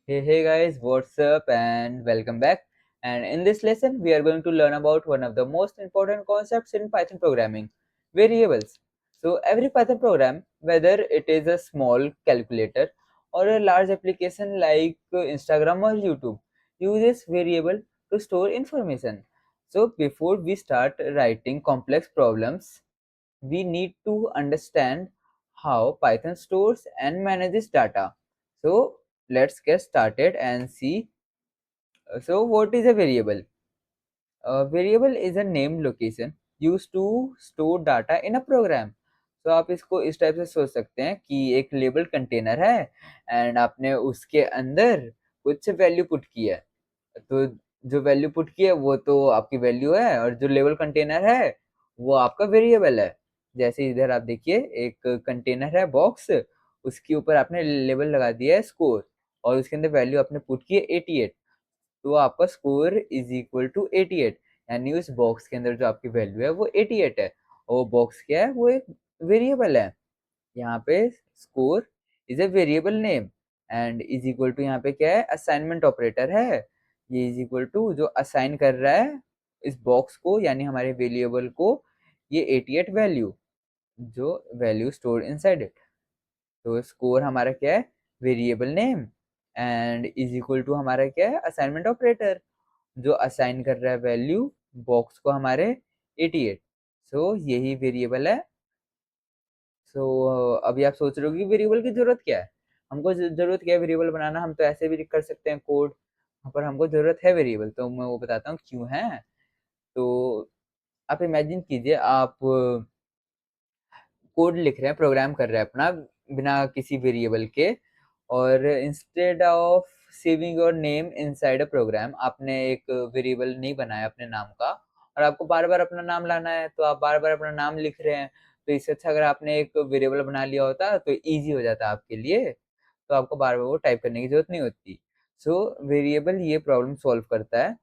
Hey guys, what's up and welcome back. And in this lesson, we are going to learn about one of the most important concepts in Python programming, variables. So every Python program, whether it is a small calculator or a large application like Instagram or YouTube, uses variable to store information. So before we start writing complex problems, we need to understand how Python stores and manages data. So let's get started and see. So what is a variable? A variable is a name location used to store data in a program. तो आप इसको इस type से सोच सकते हैं कि एक लेबल कंटेनर है एंड आपने उसके अंदर कुछ वैल्यू पुट की है। तो जो वैल्यू पुट की है वो तो आपकी वैल्यू है और जो लेबल कंटेनर है वो आपका वेरिएबल है। जैसे इधर आप देखिए एक कंटेनर है बॉक्स, उसके ऊपर आपने लेबल लगा दिया है स्कोर और उसके अंदर वैल्यू आपने पुट की है 88। तो आपका स्कोर इज इक्वल टू 88, यानी उस बॉक्स के अंदर जो आपकी वैल्यू है वो 88 है और वो बॉक्स क्या है, वो एक वेरिएबल है। यहाँ पे score is a variable name and is equal to यहाँ पे क्या है, असाइनमेंट ऑपरेटर है। ये इज इक्वल टू जो असाइन कर रहा है इस बॉक्स को यानी हमारे वेरिएबल को ये 88 वैल्यू, जो वैल्यू स्टोर इनसाइड इट। तो स्कोर हमारा क्या है, variable name and is equal to हमारा क्या है, असाइनमेंट ऑपरेटर जो असाइन कर रहा है वैल्यू बॉक्स को हमारे 88। सो यही वेरिएबल है। सो अभी आप सोच रहे हो कि वेरिएबल की जरूरत क्या है, हमको जरूरत क्या है वेरिएबल बनाना, हम तो ऐसे भी कर सकते हैं कोड, पर हमको जरूरत है वेरिएबल, तो मैं वो बताता हूँ क्यों है। तो आप इमेजिन कीजिए, आप कोड लिख रहे हैं, प्रोग्राम कर रहे हैं अपना बिना किसी वेरिएबल के, और instead of saving your name inside a program आपने एक वेरिएबल नहीं बनाया अपने नाम का और आपको बार बार अपना नाम लाना है, तो आप बार बार अपना नाम लिख रहे हैं। तो इससे अच्छा अगर आपने एक वेरिएबल बना लिया होता तो इजी हो जाता आपके लिए, तो आपको बार बार वो टाइप करने की जरूरत नहीं होती। सो वेरिएबल ये प्रॉब्लम सॉल्व करता है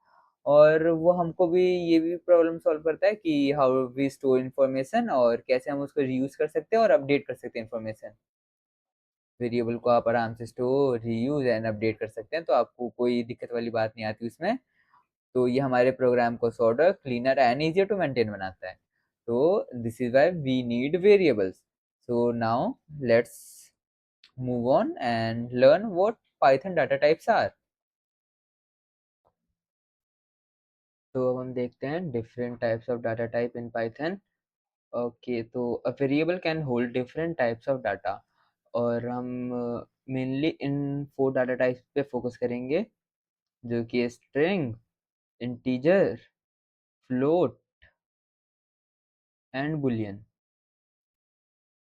और वो हमको भी ये भी प्रॉब्लम सॉल्व करता है कि हाउ वी स्टोर इन्फॉर्मेशन और कैसे हम उसको रीयूज कर सकते हैं और अपडेट कर सकते हैं इन्फॉर्मेशन। वेरिएबल को आप आराम से स्टोर रीयूज एंड अपडेट कर सकते हैं, तो आपको कोई दिक्कत वाली बात नहीं आती उसमें। तो ये हमारे प्रोग्राम को shorter, cleaner and easier to maintain बनाता है। तो this is why we need variables. So now let's move on and learn what Python data types are. तो अब हम देखते हैं different types of data type in Python. Okay, तो a variable can hold different types of data और हम mainly इन 4 data types पे फोकस करेंगे, जो कि string, integer, float and Boolean.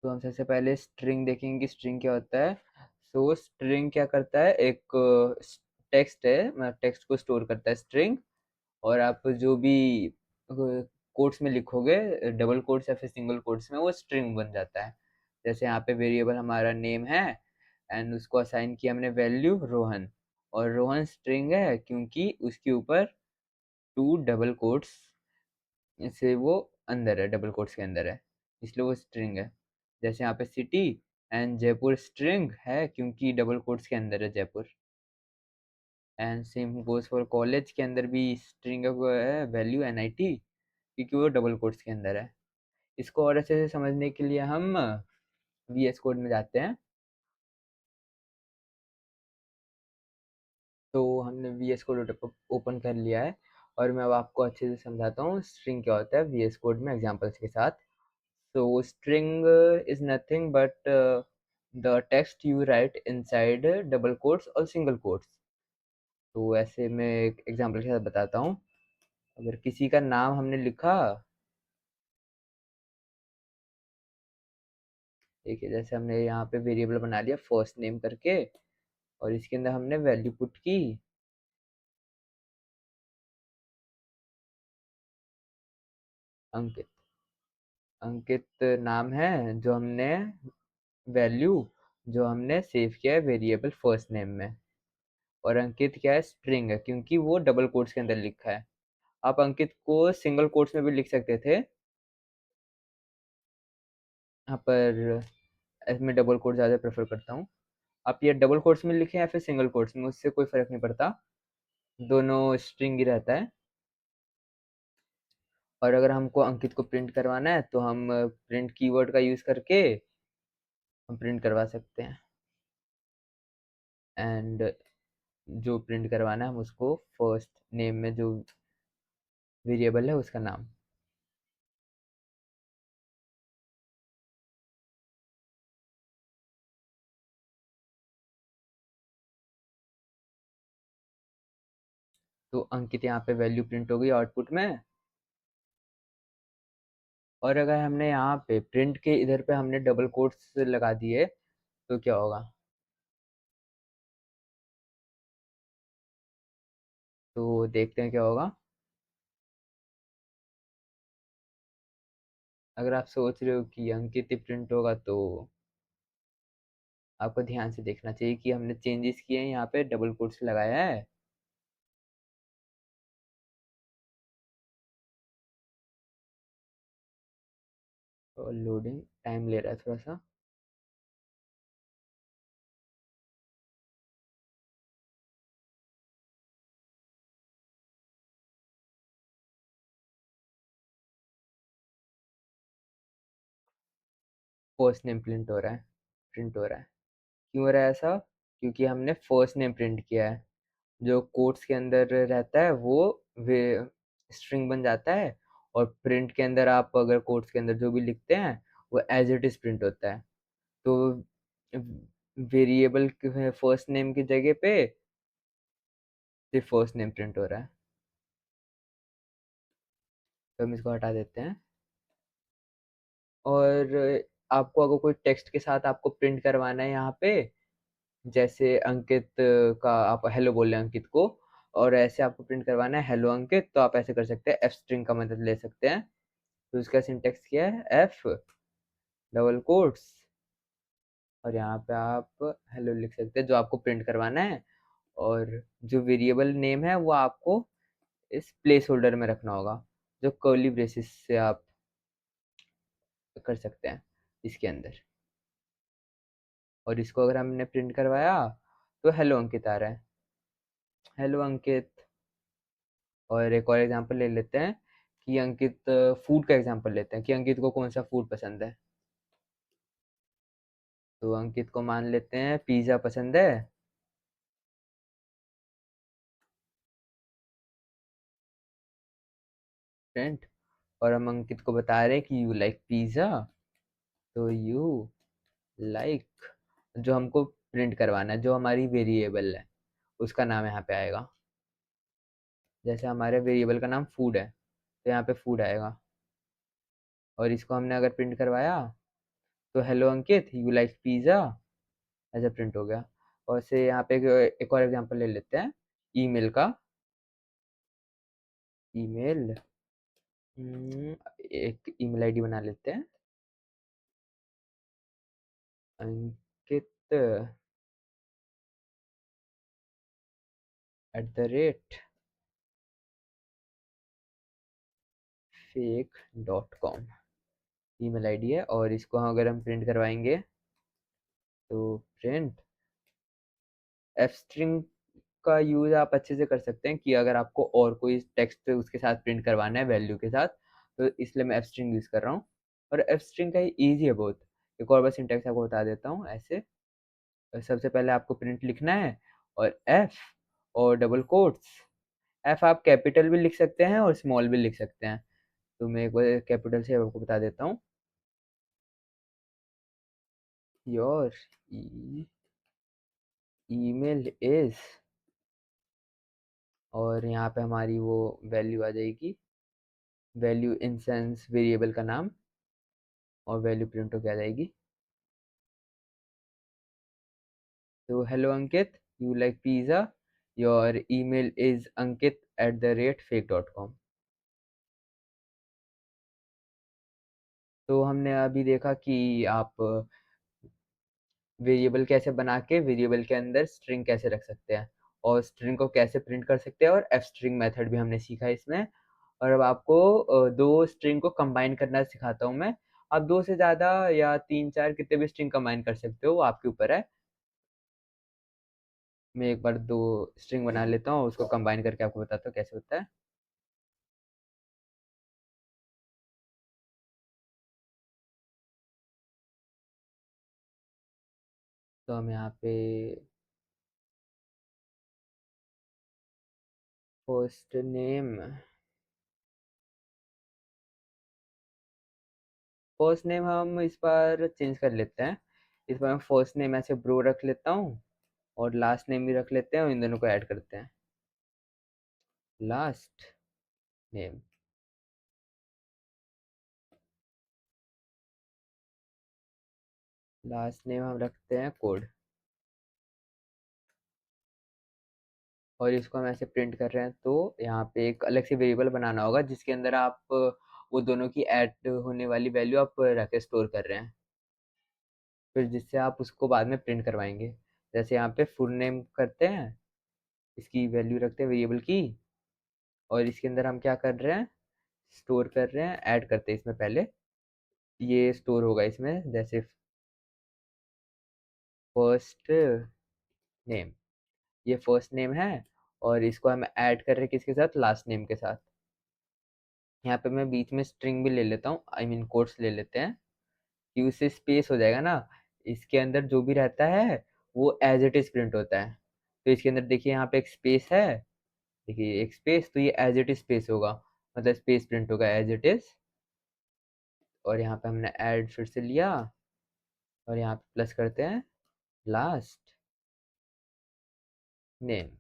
तो हम सबसे पहले स्ट्रिंग देखेंगे कि स्ट्रिंग क्या होता है। सो स्ट्रिंग क्या करता है, एक टेक्स्ट है, मतलब टेक्स्ट को स्टोर करता है स्ट्रिंग। और आप जो भी कोट्स में लिखोगे, डबल कोट्स या फिर सिंगल कोट्स में, वो स्ट्रिंग बन जाता है। जैसे यहाँ पे वेरिएबल हमारा नेम है एंड उसको असाइन किया हमने वैल्यू रोहन, और रोहन स्ट्रिंग है क्योंकि उसके ऊपर 2 डबल कोट्स से वो अंदर है, डबल कोट्स के अंदर है, इसलिए वो स्ट्रिंग है। जैसे यहाँ पे सिटी एंड जयपुर स्ट्रिंग है क्योंकि डबल कोट्स के अंदर है Jaipur. And same goes for college, के अंदर भी स्ट्रिंग है वैल्यू NIT क्योंकि वो डबल कोट्स के अंदर है। इसको और अच्छे से समझने के लिए हम VS कोड में जाते हैं। तो हमने VS कोड ओपन कर लिया है और मैं अब आपको अच्छे से समझाता हूँ स्ट्रिंग क्या होता है VS कोड में एग्जांपल्स के साथ। So string is nothing but the text you write inside double quotes or single quotes। तो ऐसे मैं एक एग्जांपल के साथ बताता हूँ। अगर किसी का नाम हमने लिखा, देखिए जैसे हमने यहाँ पे वेरिएबल बना लिया फर्स्ट नेम करके और इसके अंदर हमने वैल्यू पुट की अंकित। अंकित नाम है जो हमने वैल्यू जो हमने सेव किया है वेरिएबल फर्स्ट नेम में, और अंकित क्या है, स्ट्रिंग है क्योंकि वो डबल कोट्स के अंदर लिखा है। आप अंकित को सिंगल कोट्स में भी लिख सकते थे, यहाँ पर मैं डबल कोट ज़्यादा प्रेफर करता हूँ। आप ये डबल कोट्स में लिखें या फिर सिंगल कोट्स में, उससे कोई फर्क नहीं पड़ता, दोनों स्ट्रिंग ही रहता है। और अगर हमको अंकित को प्रिंट करवाना है तो हम प्रिंट कीवर्ड का यूज करके हम प्रिंट करवा सकते हैं। एंड जो प्रिंट करवाना है हम उसको फर्स्ट नेम में जो वेरिएबल है उसका नाम। तो अंकित यहाँ पे वैल्यू प्रिंट हो गई आउटपुट में। और अगर हमने यहाँ पे प्रिंट के इधर पे हमने डबल कोट्स लगा दिए तो क्या होगा? तो देखते हैं क्या होगा। अगर आप सोच रहे हो कि अंकित ही प्रिंट होगा तो आपको ध्यान से देखना चाहिए कि हमने चेंजेस किए हैं, यहाँ पे डबल कोट्स लगाया है। और लोडिंग टाइम ले रहा है थोड़ा सा। फर्स्ट नेम प्रिंट हो रहा है। क्यों हो रहा है ऐसा? क्योंकि हमने फर्स्ट नेम प्रिंट किया है। जो कोट्स के अंदर रहता है वो वे स्ट्रिंग बन जाता है, और प्रिंट के अंदर आप अगर कोट्स के अंदर जो भी लिखते हैं वो एज इट इज प्रिंट होता है। तो वेरिएबल फर्स्ट नेम की जगह पे सिर्फ फर्स्ट नेम प्रिंट हो रहा है। तो हम इसको हटा देते हैं। और आपको अगर कोई टेक्स्ट के साथ आपको प्रिंट करवाना है यहाँ पे, जैसे अंकित का आप हेलो बोल रहे हैं अंकित को, और ऐसे आपको प्रिंट करवाना है हेलो अंकित, तो आप ऐसे कर सकते हैं, एफ स्ट्रिंग का मदद ले सकते हैं। तो इसका सिंटेक्स क्या है? एफ डबल कोट्स, और यहाँ पे आप हेलो लिख सकते हैं जो आपको प्रिंट करवाना है। और जो वेरिएबल नेम है वो आपको इस प्लेस होल्डर में रखना होगा, जो कर्ली ब्रेसिस से आप कर सकते हैं इसके अंदर। और इसको अगर हमने प्रिंट करवाया तो हेलो अंकित आ रहा है, हेलो अंकित। और एक और एग्जांपल ले लेते हैं कि अंकित, फूड का एग्जांपल लेते हैं कि अंकित को कौन सा फूड पसंद है। तो अंकित को मान लेते हैं पिज़्ज़ा पसंद है, फ्रेंड। और हम अंकित को बता रहे हैं कि यू लाइक पिज़्ज़ा, तो यू लाइक जो हमको प्रिंट करवाना है, जो हमारी वेरिएबल है उसका नाम यहाँ पे आएगा। जैसे हमारे वेरिएबल का नाम फूड है तो यहाँ पे फूड आएगा। और इसको हमने अगर प्रिंट करवाया तो hello Ankit you like pizza, ऐसा प्रिंट हो गया। और से यहाँ पे एक और एग्जांपल ले लेते हैं ईमेल का। ईमेल, एक ईमेल आईडी बना लेते हैं, अंकित @ fake.com ईमेल आईडी है। और इसको अगर हम प्रिंट करवाएंगे तो प्रिंट एफ स्ट्रिंग का यूज आप अच्छे से कर सकते हैं कि अगर आपको और कोई टेक्स्ट उसके साथ प्रिंट करवाना है वैल्यू के साथ, तो इसलिए मैं एफ स्ट्रिंग यूज कर रहा हूँ। और एफ स्ट्रिंग का ईजी है बहुत। एक और बस सिंटैक्स आपको बता देता हूँ ऐसे। सबसे पहले आपको प्रिंट लिखना है और एफ और डबल कोट्स। एफ आप कैपिटल भी लिख सकते हैं और स्मॉल भी लिख सकते हैं। तो मैं एक बार कैपिटल से आपको बता देता हूँ, योर ईमेल इज, और यहाँ पे हमारी वो वैल्यू आ जाएगी, वैल्यू इन सेंस वेरिएबल का नाम, और वैल्यू प्रिंट होके आ जाएगी। तो hello Ankit you like pizza, your email is ankit@fake.com। तो हमने अभी देखा कि आप वेरिएबल कैसे बना के वेरिएबल के अंदर स्ट्रिंग कैसे रख सकते हैं, और स्ट्रिंग को कैसे प्रिंट कर सकते हैं, और एफ स्ट्रिंग मेथड भी हमने सीखा इसमें। और अब आपको दो स्ट्रिंग को कंबाइन करना सिखाता हूँ मैं। आप दो से ज़्यादा या तीन चार कितने भी स्ट्रिंग कंबाइन कर सकते हो, वो आपके ऊपर है। मैं एक बार दो स्ट्रिंग बना लेता हूँ, उसको कंबाइन करके आपको बताता हूँ कैसे होता है। तो हम यहाँ पे फर्स्ट नेम, फर्स्ट नेम हम इस बार चेंज कर लेते हैं। इस बार मैं फर्स्ट नेम ऐसे ब्रो रख लेता हूँ, और लास्ट नेम भी रख लेते हैं, और इन दोनों को ऐड करते हैं। लास्ट नेम, लास्ट नेम हम रखते हैं कोड, और इसको हम ऐसे प्रिंट कर रहे हैं। तो यहाँ पे एक अलग से वेरिएबल बनाना होगा जिसके अंदर आप वो दोनों की ऐड होने वाली वैल्यू आप रख के स्टोर कर रहे हैं, फिर जिससे आप उसको बाद में प्रिंट करवाएंगे। जैसे यहाँ पे फुल नेम करते हैं, इसकी वैल्यू रखते हैं वेरिएबल की, और इसके अंदर हम क्या कर रहे हैं, स्टोर कर रहे हैं, ऐड करते हैं इसमें पहले। ये स्टोर होगा इसमें, जैसे फर्स्ट नेम, ये फर्स्ट नेम है, और इसको हम ऐड कर रहे हैं किसके साथ, लास्ट नेम के साथ। यहाँ पे मैं बीच में स्ट्रिंग भी ले लेता हूँ, आई मीन कोट्स ले लेते हैं, कि उससे स्पेस हो जाएगा ना। इसके अंदर जो भी रहता है वो एज इट इज प्रिंट होता है। तो इसके अंदर देखिए यहाँ पे एक स्पेस है, देखिए एक स्पेस, तो ये एज इट इज स्पेस होगा, मतलब स्पेस प्रिंट होगा एज इट इज। और यहाँ पे हमने ऐड फिर से लिया, और यहाँ पे प्लस करते हैं लास्ट नेम,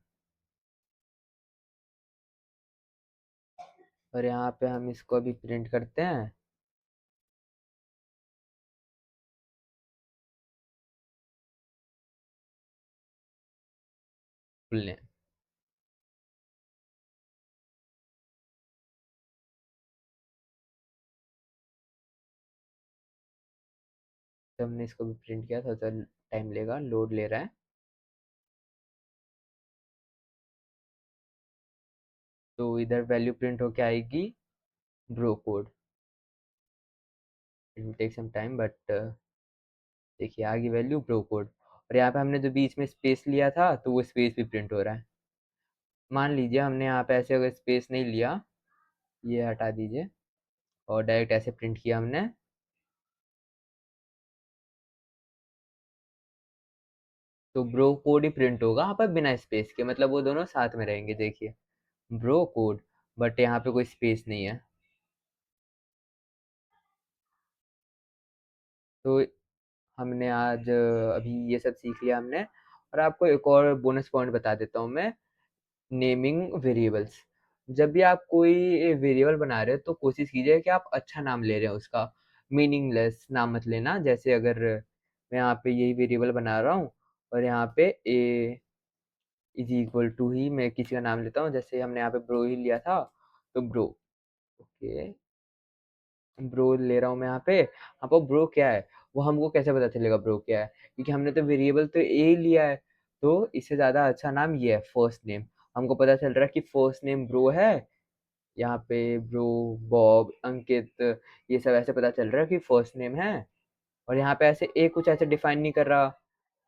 और यहाँ पे हम इसको अभी प्रिंट करते हैं फुल नेम। तो हमने इसको भी प्रिंट किया था, तो टाइम लेगा, लोड ले रहा है। तो इधर वैल्यू प्रिंट होके आएगी Bro Code, it will take some time, but देखिए आ गई वैल्यू ब्रो कोड। और यहाँ पे हमने जो बीच में स्पेस लिया था, तो वो स्पेस भी प्रिंट हो रहा है। मान लीजिए हमने यहाँ पे ऐसे अगर स्पेस नहीं लिया, ये हटा दीजिए, और डायरेक्ट ऐसे प्रिंट किया हमने, तो ब्रो कोड ही प्रिंट होगा यहाँ पर बिना स्पेस के, मतलब वो दोनों साथ में रहेंगे। देखिए ब्रो कोड, बट यहाँ पे कोई स्पेस नहीं है। तो हमने आज अभी ये सब सीख लिया हमने। और आपको एक और बोनस पॉइंट बता देता हूँ मैं, नेमिंग वेरिएबल्स। जब भी आप कोई वेरिएबल बना रहे हो तो कोशिश कीजिए कि आप अच्छा नाम ले रहे हो उसका, मीनिंगलेस नाम मत लेना। जैसे अगर मैं यहाँ पे यही वेरिएबल बना रहा हूँ, और यहाँ पे ए इज इक्वल टू ही मैं किसी का नाम लेता हूँ, जैसे हमने यहाँ पे ब्रो ही लिया था, तो ब्रो, ओके, ब्रो ले रहा हूँ मैं यहाँ पे। यहाँ पर ब्रो क्या है, वो हमको कैसे पता चलेगा ब्रो क्या है, क्योंकि हमने तो वेरिएबल तो ए लिया है। तो इससे ज़्यादा अच्छा नाम ये है फर्स्ट नेम। हमको पता चल रहा है कि फर्स्ट नेम ब्रो है, यहाँ पे ब्रो, बॉब, अंकित, ये सब ऐसे पता चल रहा है कि फर्स्ट नेम है। और यहाँ पे ऐसे ए कुछ ऐसे डिफाइन नहीं कर रहा।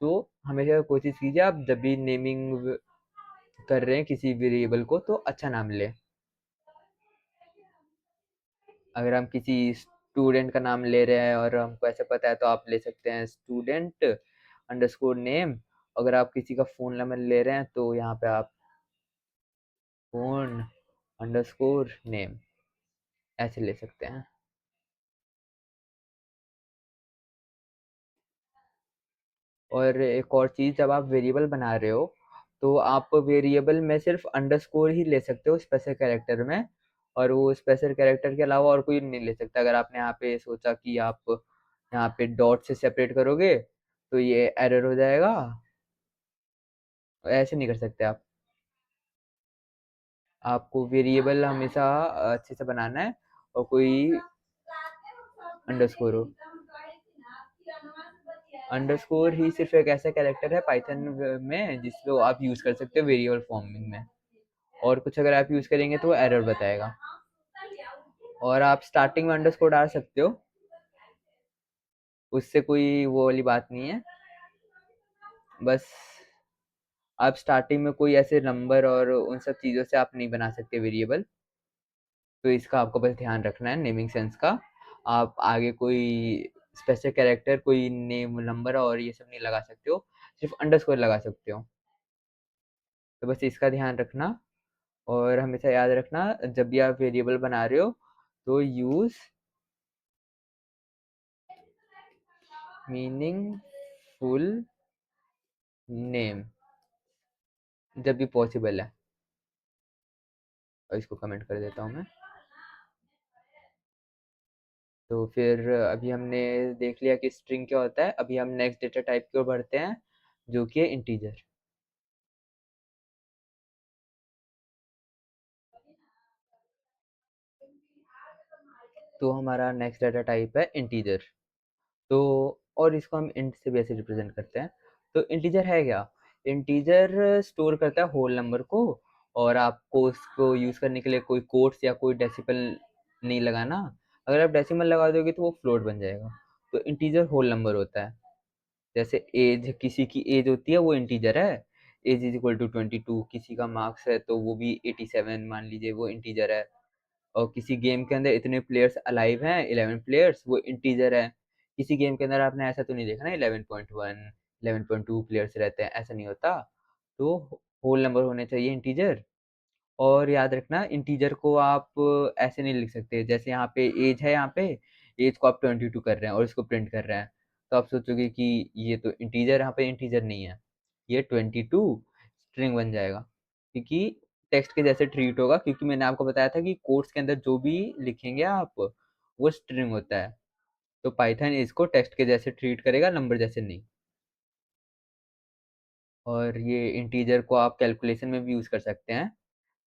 तो हमेशा कोशिश कीजिए आप जब भी नेमिंग कर रहे हैं किसी वेरिएबल को, तो अच्छा नाम लें। अगर हम किसी स्टूडेंट का नाम ले रहे हैं और हमको ऐसे पता है, तो आप ले सकते हैं स्टूडेंट अंडरस्कोर नेम। अगर आप किसी का फ़ोन नंबर ले रहे हैं, तो यहाँ पे आप फ़ोन अंडरस्कोर नेम ऐसे ले सकते हैं। और एक और चीज़, जब आप वेरिएबल बना रहे हो, तो आप वेरिएबल में सिर्फ अंडरस्कोर ही ले सकते हो स्पेशल कैरेक्टर में, और वो स्पेशल कैरेक्टर के अलावा और कोई नहीं ले सकता। अगर आपने यहाँ पे सोचा कि आप यहाँ पे डॉट से सेपरेट करोगे, तो ये एरर हो जाएगा। ऐसे नहीं कर सकते आप। आपको वेरिएबल हमेशा अच्छे से बनाना है, और कोई अंडरस्कोर हो। अंडरस्कोर ही सिर्फ एक ऐसा कैरेक्टर है पाइथन में जिसको आप यूज कर सकते हो वेरिएबल फॉर्मिंग में। और कुछ अगर आप यूज करेंगे तो वो एरर बताएगा। और आप स्टार्टिंग में अंडरस्कोर डाल सकते हो, उससे कोई वो वाली बात नहीं है। बस आप स्टार्टिंग में कोई ऐसे नंबर और उन सब चीज़ों से आप नहीं बना सकते वेरिएबल। तो इसका आपको बस ध्यान रखना है नेमिंग सेंस का। आप आगे कोई स्पेशल कैरेक्टर, कोई नेम, नंबर और ये सब नहीं लगा सकते हो, सिर्फ अंडरस्कोर लगा सकते हो। तो बस इसका ध्यान रखना। और हमेशा याद रखना, जब भी आप वेरिएबल बना रहे हो तो यूज मीनिंगफुल नेम जब भी पॉसिबल है। और इसको कमेंट कर देता हूँ मैं। तो फिर अभी हमने देख लिया कि स्ट्रिंग क्या होता है। अभी हम नेक्स्ट डेटा टाइप की ओर बढ़ते हैं, जो कि है इंटीजर। तो हमारा नेक्स्ट डाटा टाइप है इंटीजर। तो और इसको हम इंट से भी ऐसे रिप्रेजेंट करते हैं। तो इंटीजर है क्या? इंटीजर स्टोर करता है होल नंबर को। और आपको उसको यूज करने के लिए कोई कोट्स या कोई डेसिमल नहीं लगाना। अगर आप डेसिमल लगा दोगे तो वो फ्लोट बन जाएगा। तो इंटीजर होल नंबर होता है। जैसे एज, किसी की एज होती है वो इंटीजर है। Age is equal to 22। किसी का मार्क्स है तो वो भी 87 मान लीजिए, वो इंटीजर है। और किसी गेम के अंदर इतने प्लेयर्स अलाइव हैं, 11 प्लेयर्स, वो इंटीजर है। किसी गेम के अंदर आपने ऐसा तो नहीं देखा ना 11.1 11.2 प्लेयर्स रहते हैं, ऐसा नहीं होता। तो होल नंबर होने चाहिए इंटीजर। और याद रखना, इंटीजर को आप ऐसे नहीं लिख सकते। जैसे यहाँ पे एज है, यहाँ पे एज को आप 22 कर रहे हैं और इसको प्रिंट कर रहे हैं, तो आप सोचोगे कि ये तो इंटीजर, यहाँ पे इंटीजर नहीं है, ये 22 स्ट्रिंग बन जाएगा। क्योंकि टेक्स्ट के जैसे ट्रीट होगा, क्योंकि मैंने आपको बताया था कि कोड्स के अंदर जो भी लिखेंगे आप, वो स्ट्रिंग होता है। तो पाइथन इसको टेक्स्ट के जैसे ट्रीट करेगा, नंबर जैसे नहीं। और ये इंटीजर को आप कैलकुलेशन में भी यूज कर सकते हैं।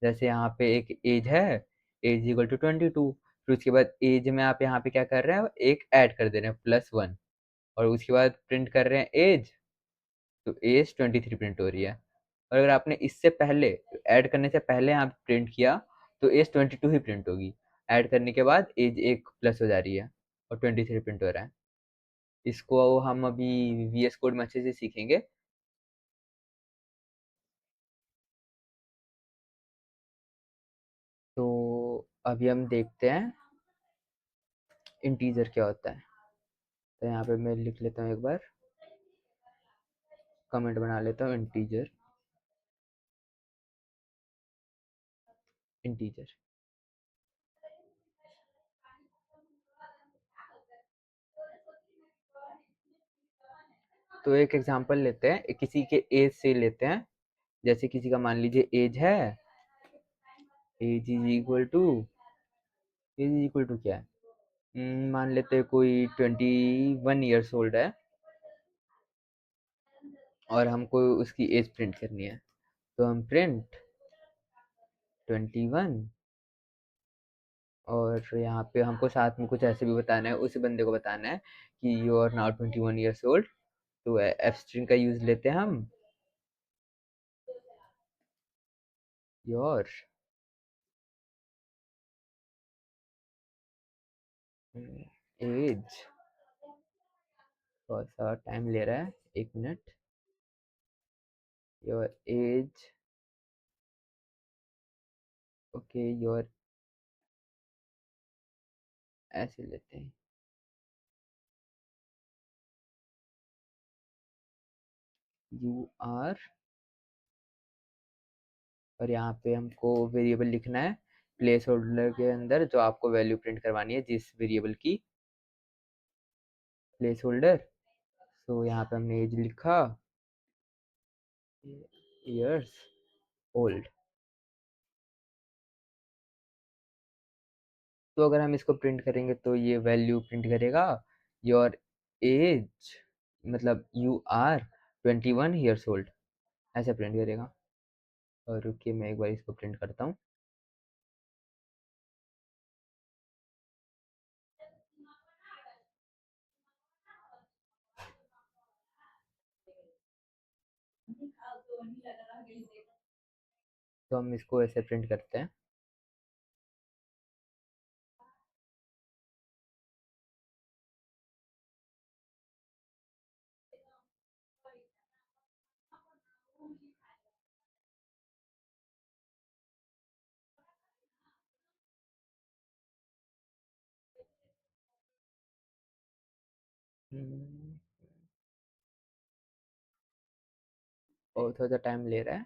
जैसे यहाँ पे एक एज है, एज इक्वल टू 22। फिर उसके बाद एज में आप यहाँ पे क्या कर रहे हैं, एक ऐड कर दे रहे हैं +1। और उसके बाद प्रिंट कर रहे हैं एज, तो एज 23 प्रिंट हो रही है। और अगर आपने इससे पहले, ऐड करने से पहले आप प्रिंट किया, तो एज 22 ही प्रिंट होगी। ऐड करने के बाद एज एक प्लस हो जा रही है और 23 प्रिंट हो रहा है। इसको हम अभी VS कोड में अच्छे से सीखेंगे। तो अभी हम देखते हैं इंटीजर क्या होता है। तो यहाँ पे मैं लिख लेता हूँ, एक बार कमेंट बना लेता हूँ, इंटीजर। इंटीजर। तो एक एग्जांपल लेते हैं, किसी के एज से लेते हैं। जैसे किसी का मान लीजिए एज है, age is equal to, age is equal to क्या है, मान लेते हैं कोई 21 ईयर्स ओल्ड है, और हमको उसकी एज प्रिंट करनी है। तो हम प्रिंट 21। और यहाँ पे हमको साथ में कुछ ऐसे भी बताना है, उस बंदे को बताना है कि you are now 21 years old. तो एफ स्ट्रिंग का यूज लेते हैं हम, योर एज। थोड़ा सा टाइम ले रहा है, 1 minute. Your age, okay, your, ऐसे लेते हैं, यू आर। और यहाँ पे हमको वेरिएबल लिखना है प्लेस होल्डर के अंदर, जो आपको वैल्यू प्रिंट करवानी है जिस वेरिएबल की, प्लेस होल्डर। तो यहाँ पे हमने एज लिखा, ईयर्स ओल्ड। तो अगर हम इसको प्रिंट करेंगे तो ये वैल्यू प्रिंट करेगा, योर एज, मतलब यू आर 21 ईयर्स ओल्ड, ऐसा प्रिंट करेगा। और रुकिए, मैं एक बार इसको प्रिंट करता हूँ। तो हम इसको ऐसे प्रिंट करते हैं। और थोड़ा सा टाइम ले रहा है।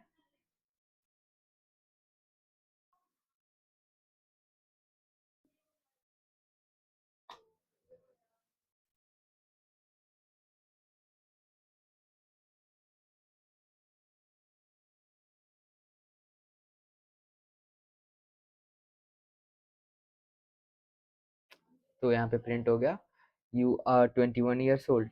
तो यहाँ पे प्रिंट हो गया, यू आर 21 years old।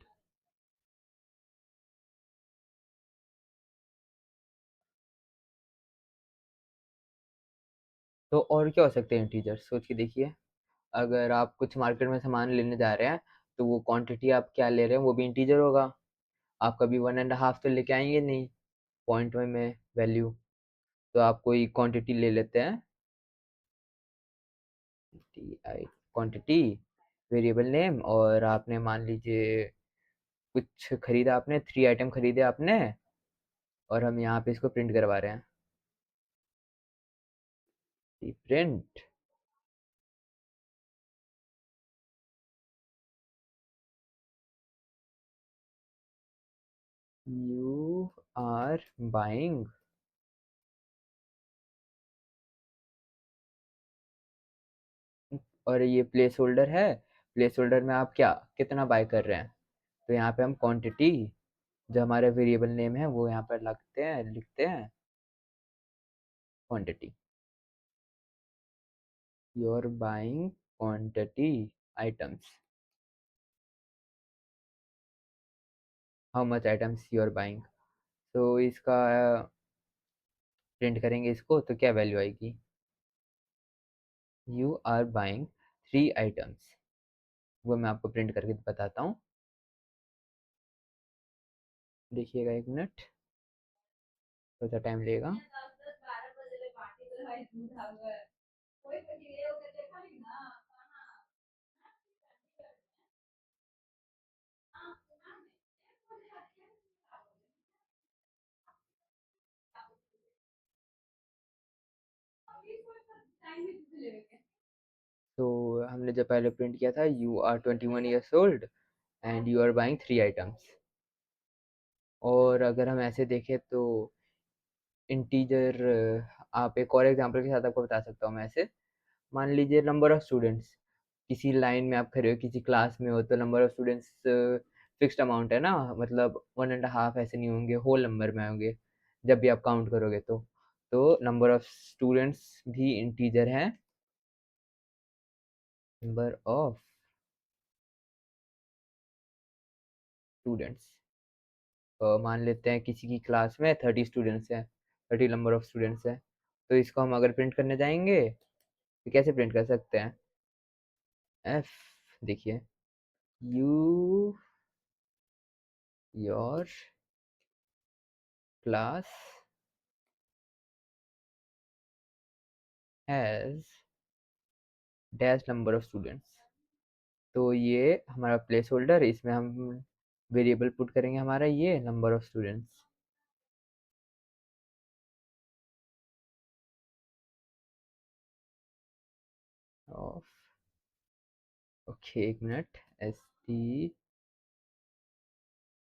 तो और क्या हो सकते हैं इंटीजर, सोच के देखिए। अगर आप कुछ मार्केट में सामान लेने जा रहे हैं, तो वो क्वांटिटी आप क्या ले रहे हैं वो भी इंटीजर होगा। आप कभी 1.5 तो लेके आएंगे नहीं पॉइंट में वैल्यू। तो आप कोई क्वांटिटी ले लेते हैं, T I quantity, variable name, और आपने मान लीजिए कुछ खरीदा, आपने 3 आइटम खरीदे आपने, और हम यहाँ पे इसको प्रिंट करवा रहे हैं। प्रिंट यू आर बाइंग, और ये प्लेस होल्डर है। प्लेस होल्डर में आप क्या कितना बाय कर रहे हैं, तो यहाँ पे हम क्वांटिटी, जो हमारे वेरिएबल नेम है वो यहाँ पर लगते हैं, लिखते हैं quantity. Your buying quantity items, how much items you are buying. तो इसका प्रिंट करेंगे इसको, तो क्या वैल्यू आएगी, यू आर बाइंग 3 आइटम्स। वो मैं आपको प्रिंट करके बताता हूँ, देखिएगा 1 मिनट, थोड़ा सा टाइम लेगा। तो हमने जब पहले प्रिंट किया था, you are 21 years old and you are buying 3 items. और अगर हम ऐसे देखें तो इंटीजर, आप एक और एग्जांपल के साथ आपको बता सकता हूँ मैं ऐसे। मान लीजिए नंबर ऑफ स्टूडेंट्स, किसी लाइन में आप खड़े हो, किसी क्लास में हो, तो number of students fixed amount है ना, मतलब 1.5 ऐसे नहीं होंगे, होल नंबर में होंगे जब भी आप काउंट करोगे। तो नंबर ऑफ स्टूडेंट्स भी इंटीजर हैं। नंबर ऑफ स्टूडेंट्स, मान लेते हैं किसी की क्लास में 30 स्टूडेंट्स हैं, 30 नंबर ऑफ स्टूडेंट्स हैं। तो इसको हम अगर प्रिंट करने जाएंगे तो कैसे प्रिंट कर सकते हैं, एफ, देखिए, you your class has dash number of students. तो ये हमारा प्लेस होल्डर, इसमें हम वेरिएबल पुट करेंगे हमारा ये number of students of, okay 1 minute, S T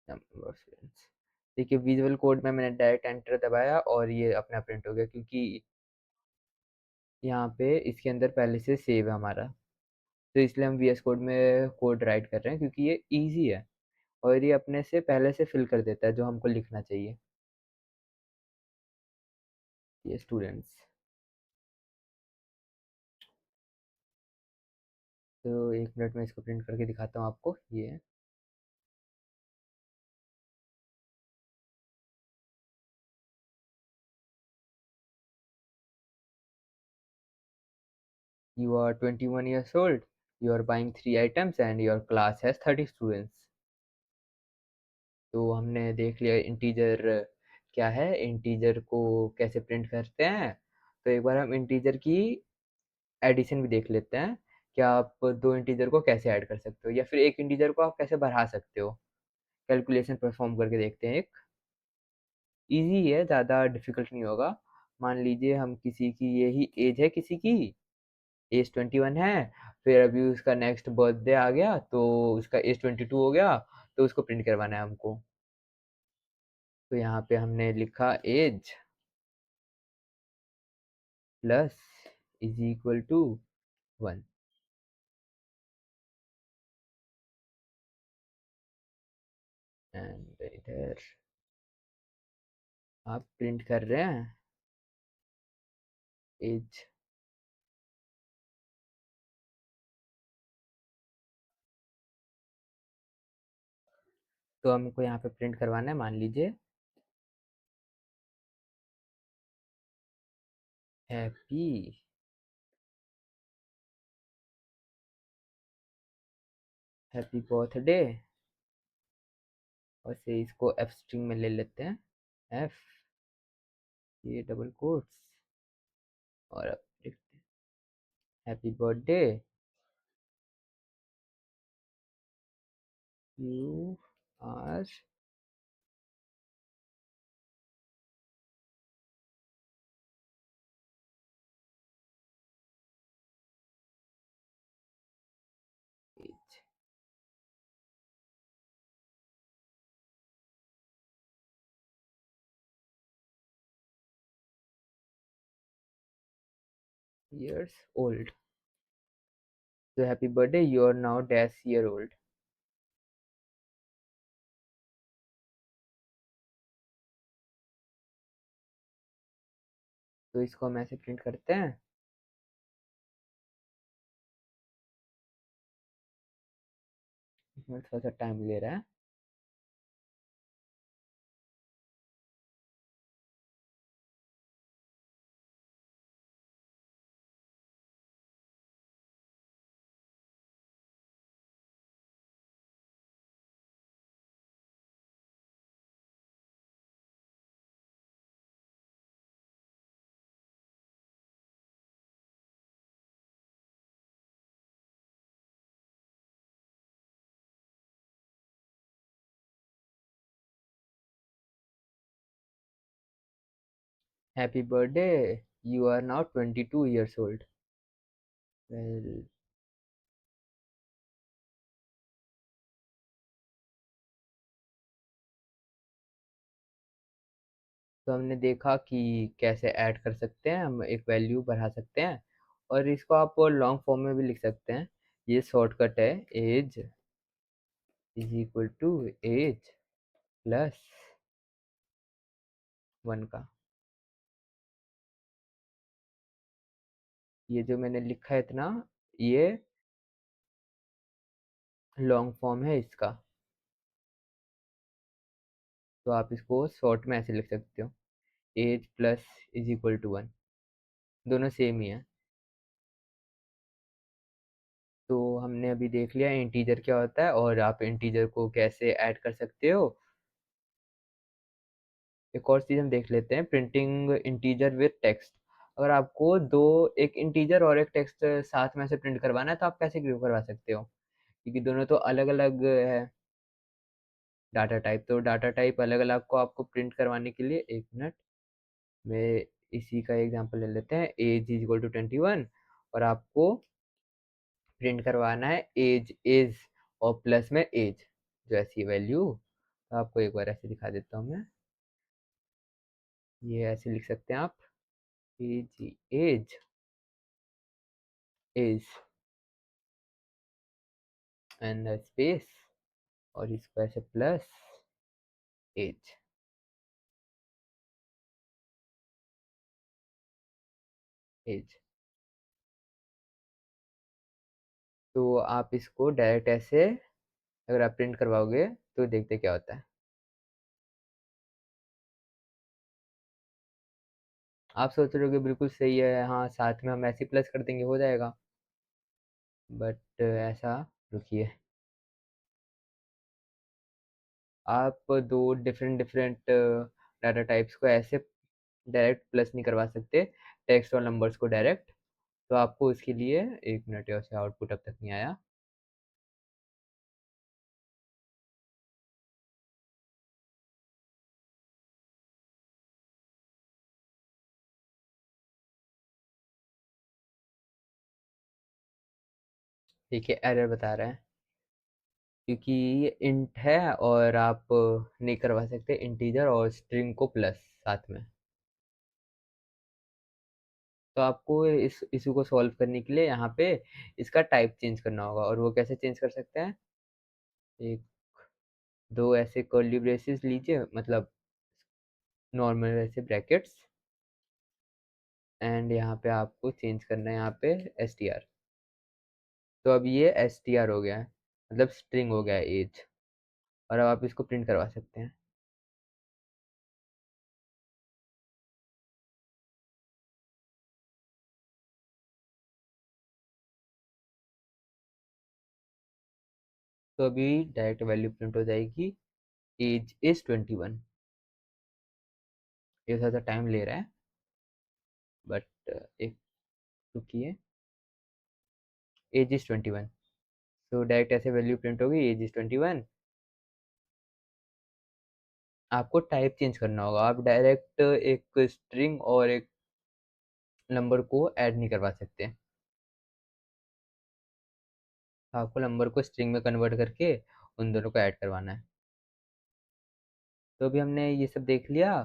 number of students. देखिए विजुअल कोड में मैंने डायरेक्ट एंटर दबाया और ये अपना प्रिंट हो गया, क्योंकि यहाँ पे इसके अंदर पहले से सेव है हमारा। तो इसलिए हम वी एस कोड में कोड राइट कर रहे हैं, क्योंकि ये ईजी है और ये अपने से पहले से फिल कर देता है जो हमको लिखना चाहिए। ये स्टूडेंट्स, तो 1 मिनट में इसको प्रिंट करके दिखाता हूँ आपको। ये you are 21 years old, you are buying 3 items and your class has 30 students। तो हमने देख लिया इंटीजर क्या है, इंटीजर को कैसे प्रिंट करते हैं। तो एक बार हम इंटीजर की एडिशन भी देख लेते हैं, क्या आप दो इंटीजर को कैसे ऐड कर सकते हो, या फिर एक इंटीजर को आप कैसे बढ़ा सकते हो। कैलकुलेशन परफॉर्म करके देखते हैं। एक इजी है, ज़्यादा डिफिकल्ट नहीं होगा। मान लीजिए हम किसी की यही एज है, किसी की एज 21 है, फिर अभी उसका नेक्स्ट बर्थडे आ गया तो उसका एज 22 हो गया, तो उसको प्रिंट करवाना है हमको। तो यहाँ पे हमने लिखा age plus is equal to 1। And इधर आप प्रिंट कर रहे हैं एज। तो हमको यहाँ पे प्रिंट करवाना है, मान लीजिए हैप्पी हैप्पी बर्थडे, और से इसको एफ स्ट्रिंग में ले लेते हैं, एफ, ये डबल कोट्स, और अब लिखते हैं happy birthday you are age. years old, so happy birthday, you are now dash year old। तो इसको हम ऐसे प्रिंट करते हैं। इसमें थोड़ा सा टाइम ले रहा है। Happy birthday, you are now 22 years old। Well, तो हमने देखा कि कैसे ऐड कर सकते हैं, हम एक वैल्यू बढ़ा सकते हैं, और इसको आप लॉन्ग फॉर्म में भी लिख सकते हैं। ये शॉर्टकट है, age is equal to age plus 1 का। ये जो मैंने लिखा है इतना, ये लॉन्ग फॉर्म है इसका। तो आप इसको शॉर्ट में ऐसे लिख सकते हो, age plus is equal to 1, दोनों सेम ही है। तो हमने अभी देख लिया इंटीजर क्या होता है, और आप इंटीजर को कैसे ऐड कर सकते हो। एक और चीज़ हम देख लेते हैं, प्रिंटिंग इंटीजर विथ टेक्स्ट। अगर आपको दो, एक इंटीजर और एक टेक्स्ट साथ में से प्रिंट करवाना है तो आप कैसे ग्रुप करवा सकते हो, क्योंकि दोनों तो अलग अलग है डाटा टाइप। तो डाटा टाइप अलग अलग को आपको प्रिंट करवाने के लिए, एक मिनट में इसी का एग्जांपल ले लेते हैं, एज इज इक्वल टू 21, और आपको प्रिंट करवाना है एज इज और प्लस में एज, जो ऐसी वैल्यू। तो आपको एक बार ऐसे दिखा देता हूँ मैं, ये ऐसे लिख सकते हैं आप, age age is and space, और इसको ऐसे प्लस एज एज। तो आप इसको डायरेक्ट ऐसे अगर आप प्रिंट करवाओगे तो देखते क्या होता है। आप सोच रहे होगे बिल्कुल सही है, हाँ साथ में हम ऐसे प्लस कर देंगे हो जाएगा, बट ऐसा, रुकिए, आप दो डिफरेंट डिफरेंट डाटा टाइप्स को ऐसे डायरेक्ट प्लस नहीं करवा सकते, टेक्स्ट और नंबर्स को डायरेक्ट। तो आपको इसके लिए, एक मिनट, से आउटपुट अब तक नहीं आया। ठीक है, एरर बता रहा है क्योंकि ये इंट है और आप नहीं करवा सकते इंटीजर और स्ट्रिंग को प्लस साथ में। तो आपको इस इशू को सॉल्व करने के लिए यहाँ पे इसका टाइप चेंज करना होगा, और वो कैसे चेंज कर सकते हैं। एक दो ऐसे कर्ली ब्रेसेस लीजिए, मतलब नॉर्मल ऐसे ब्रैकेट्स, एंड यहाँ पे आपको चेंज करना है यहाँ पे str। तो अब ये str हो गया है, मतलब स्ट्रिंग हो गया है एज, और अब आप इसको प्रिंट करवा सकते हैं। तो अभी डायरेक्ट वैल्यू प्रिंट हो जाएगी, एज इज 21। ये थोड़ा सा टाइम ले रहा है, बट एक रुकिए, एज इज 21। तो डायरेक्ट ऐसे वैल्यू प्रिंट होगी, एज इज 21। आपको टाइप चेंज करना होगा, आप डायरेक्ट एक स्ट्रिंग और एक नंबर को ऐड नहीं करवा सकते। आपको नंबर को स्ट्रिंग में कन्वर्ट करके उन दोनों को ऐड करवाना है। तो अभी हमने ये सब देख लिया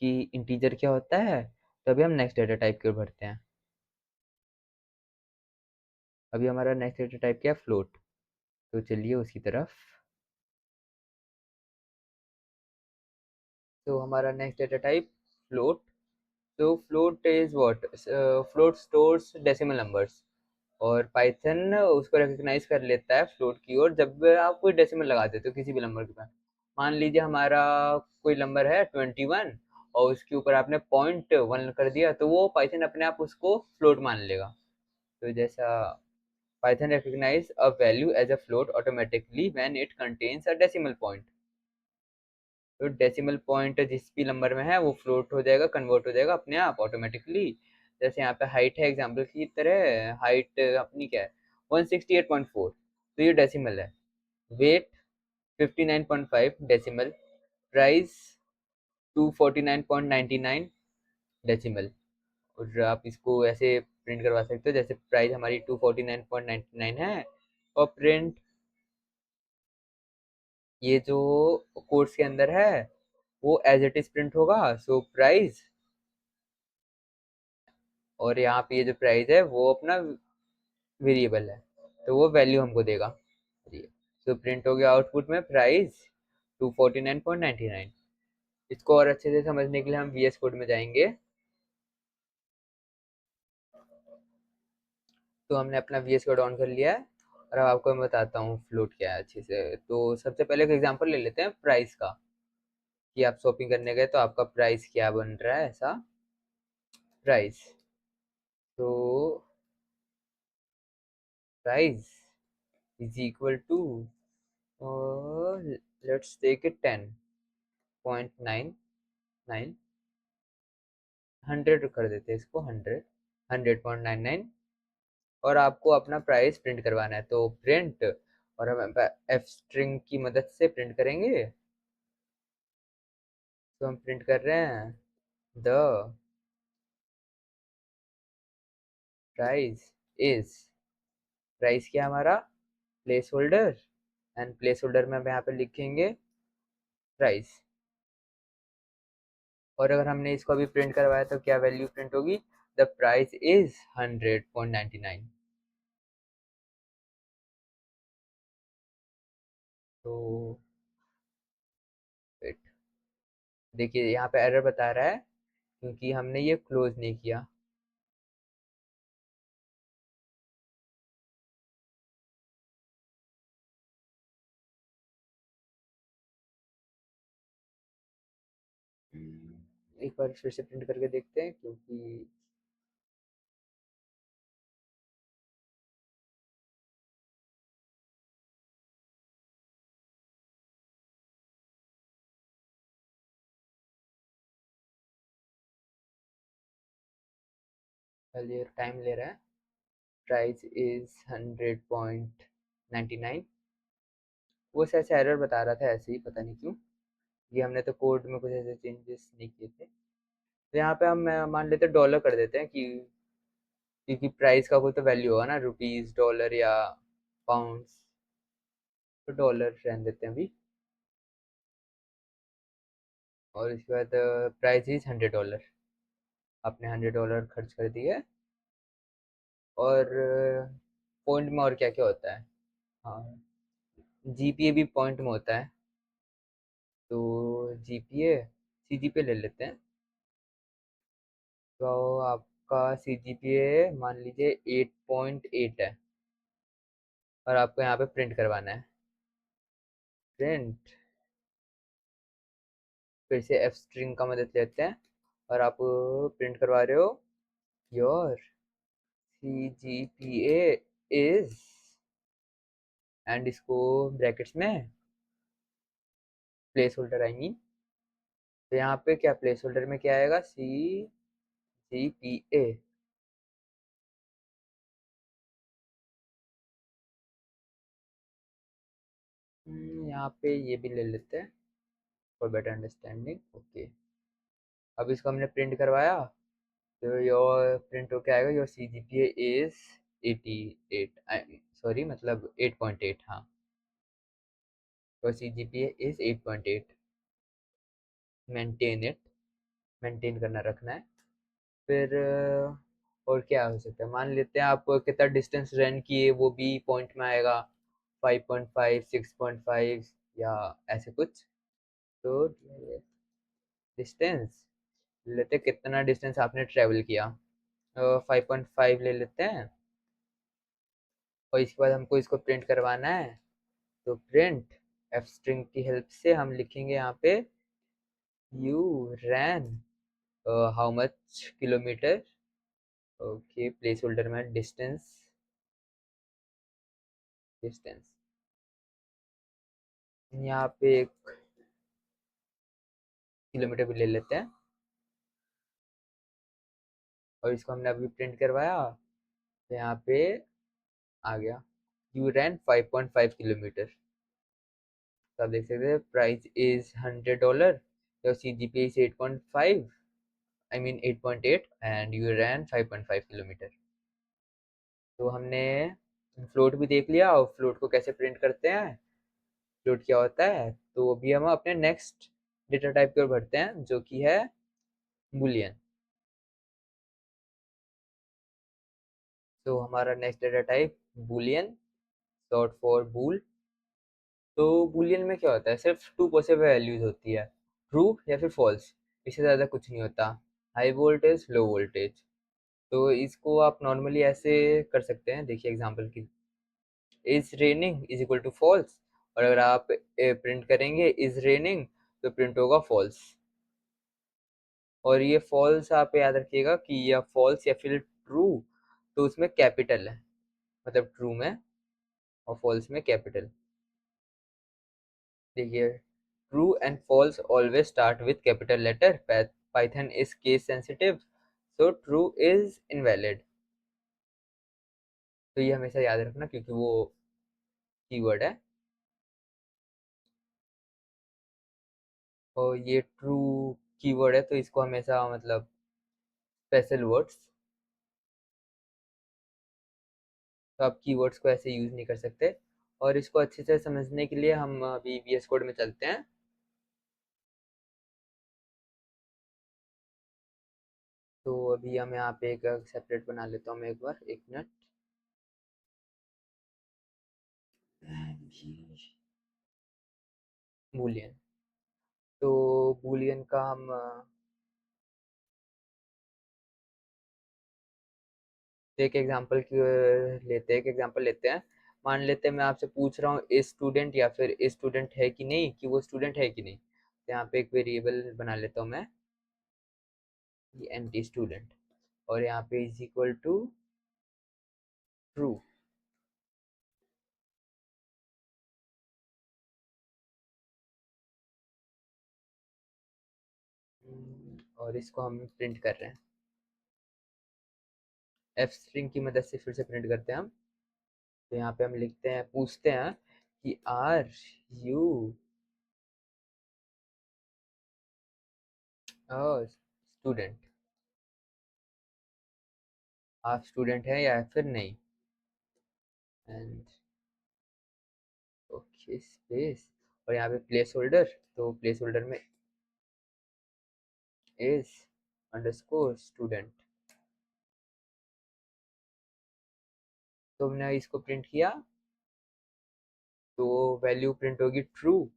कि इंटीजर क्या होता है। तो अभी हम नेक्स्ट डेटा टाइप की ओर बढ़ते हैं। अभी हमारा नेक्स्ट डेटा टाइप क्या है, फ्लोट। तो चलिए उसकी तरफ। तो हमारा नेक्स्ट डेटा टाइप फ्लोट। तो float is what, float stores decimal numbers, और पाइथन उसको रिकग्नाइज कर लेता है फ्लोट की ओर जब आप कोई डेसिमल लगा देते हो किसी भी नंबर के पास। मान लीजिए हमारा कोई नंबर है 21, और उसके ऊपर आपने 0.1 कर दिया, तो वो पाइथन अपने आप उसको फ्लोट मान लेगा। तो जैसा Python recognise a value as a float automatically when it contains a decimal point. तो डेसिमल पॉइंट जिस भी नंबर में है वो फ्लोट हो जाएगा, कन्वर्ट हो जाएगा अपने आप ऑटोमेटिकली। जैसे यहाँ पे हाइट है एग्जाम्पल की तरह, हाइट अपनी क्या है 168.4, तो ये डेसिमल है। Weight 59.5 decimal. Price 249.99 decimal. और आप इसको ऐसे प्रिंट करवा सकते हो, जैसे प्राइस हमारी 249.99 है, और प्रिंट ये जो कोर्स के अंदर है वो एज इट इज प्रिंट होगा, सो प्राइस। और यहाँ पे ये जो प्राइस है वो अपना वेरिएबल है, तो वो वैल्यू हमको देगा। सो प्रिंट हो गया आउटपुट में प्राइस 249.99। इसको और अच्छे से समझने के लिए हम VS कोड में जाएंगे। तो हमने अपना VS कोड ऑन कर लिया है, और अब आपको मैं बताता हूँ फ्लोट क्या है अच्छे से। तो सबसे पहले एक एग्जांपल ले लेते हैं प्राइस का, कि आप शॉपिंग करने गए तो आपका प्राइस क्या बन रहा है, ऐसा प्राइस। तो price is equal to, let's take it 10.99, 100 कर देते हैं इसको, 100.99। और आपको अपना प्राइस प्रिंट करवाना है, तो प्रिंट, और हम एफ स्ट्रिंग की मदद से प्रिंट करेंगे। तो हम प्रिंट कर रहे हैं द प्राइस इज, प्राइस क्या है हमारा, place holder, and place holder में हम यहाँ पे लिखेंगे प्राइस। और अगर हमने इसको अभी प्रिंट करवाया तो क्या वैल्यू प्रिंट होगी, द प्राइस इज 100.99। तो वेट, देखिए यहाँ पे एरर बता रहा है क्योंकि हमने ये क्लोज नहीं किया। एक बार फिर से प्रिंट करके देखते हैं, क्योंकि चलिए टाइम ले रहा है। Price is 100.99। वो ऐसे एरर बता रहा था ऐसे ही, पता नहीं क्यों। ये हमने तो कोड में कुछ ऐसे चेंजेस नहीं किए थे। तो यहाँ पे हम मान लेते हैं डॉलर कर देते हैं, कि क्योंकि प्राइस का कोई तो वैल्यू होगा ना, रुपीज डॉलर या पाउंड्स, तो डॉलर रहने देते हैं अभी। और इसके बाद प्राइस इज $100। आपने $100 खर्च कर दिए। और पॉइंट में और क्या क्या होता है? हाँ, जीपीए भी पॉइंट में होता है। तो जीपीए, सीजीपीए ले लेते हैं। तो आपका सीजीपीए मान लीजिए 8.8 है, और आपको यहाँ पे प्रिंट करवाना है। प्रिंट, फिर से एफ स्ट्रिंग का मदद लेते हैं, और आप प्रिंट करवा रहे हो योर सीजीपीए इज, एंड इसको ब्रैकेट्स में प्लेस होल्डर आई मीन। तो यहाँ पे क्या प्लेस होल्डर में क्या आएगा? सी जी पी ए। यहाँ पे ये भी ले लेते हैं फॉर बेटर अंडरस्टैंडिंग। ओके, अब इसको हमने प्रिंट करवाया। तो योर प्रिंट हो क्या आएगा? Your C G P A is 88, sorry मतलब 8.8। हाँ, your C G P A is 8.8। Maintain it, maintain करना रखना है। फिर और क्या हो सकता है? मान लेते हैं आप कितना डिस्टेंस रन किए, वो भी पॉइंट में आएगा। 5.5, 6.5 या ऐसे कुछ। तो डिस्टेंस लेते हैं, कितना डिस्टेंस आपने ट्रेवल किया। 5.5 ले लेते हैं। और इसके बाद हमको इसको प्रिंट करवाना है। तो प्रिंट एफ स्ट्रिंग की हेल्प से हम लिखेंगे यहाँ पे you ran how much kilometre. Okay, place holder में डिस्टेंस, डिस्टेंस यहाँ पे एक किलोमीटर भी ले लेते हैं। और इसको हमने अभी प्रिंट करवाया, तो यहाँ पे आ गया यू रैन 5.5 किलोमीटर। तो आप देख सकते हैं price is $100, your C G P A 8.5, I mean 8.8, and you ran 5.5 kilometre. तो हमने फ्लोट भी देख लिया, और फ्लोट को कैसे प्रिंट करते हैं, फ्लोट क्या होता है। तो अभी हम अपने नेक्स्ट डेटा टाइप की ओर बढ़ते हैं, जो कि है बुलियन। तो हमारा next data type boolean, short for bool. तो बुलियन में क्या होता है? सिर्फ टू पॉसिबल वैल्यूज होती है, ट्रू या फिर फॉल्स। इससे ज़्यादा कुछ नहीं होता। High voltage, low voltage. तो इसको आप नॉर्मली ऐसे कर सकते हैं, देखिए एग्जांपल की, is raining is equal to false. और अगर आप प्रिंट करेंगे इज रेनिंग, तो प्रिंट होगा फॉल्स। और ये फॉल्स आप याद रखिएगा कि या फॉल्स या फिर ट्रू, तो उसमें कैपिटल है, मतलब ट्रू में और फॉल्स में कैपिटल। देखिए, true and false always start with capital letter. Python is case sensitive, so true is invalid. तो ये हमेशा याद रखना, क्योंकि वो कीवर्ड है। और ये ट्रू कीवर्ड है, तो इसको हमेशा मतलब स्पेशल वर्ड्स, तो आप कीवर्ड्स को ऐसे यूज नहीं कर सकते। और इसको अच्छे से समझने के लिए हम अभी वीएस कोड में चलते हैं। तो अभी हम यहाँ पे एक सेपरेट बना लेता हूँ मैं, एक बार, एक मिनट। बूलियन। तो बूलियन का हम एक एग्जांपल लेते हैं, एक एग्जांपल लेते हैं। मान लेते हैं मैं आपसे पूछ रहा हूँ ए स्टूडेंट, या फिर ए स्टूडेंट है कि नहीं, कि वो स्टूडेंट है कि नहीं। तो यहाँ पे एक वेरिएबल बना लेता हूँ मैं, एंटी स्टूडेंट। और यहाँ पे इज इक्वल टू ट्रू। और इसको हम प्रिंट कर रहे हैं, एफ स्ट्रिंग की मदद से फिर से प्रिंट करते हैं हम। तो यहाँ पे हम लिखते हैं, पूछते हैं कि आर यू स्टूडेंट, आप स्टूडेंट हैं या फिर नहीं। एंड स्पेस और यहाँ पे प्लेस होल्डर, तो प्लेस होल्डर में इज अंडरस्कोर स्टूडेंट। तो हमने इसको प्रिंट किया तो वैल्यू प्रिंट होगी true.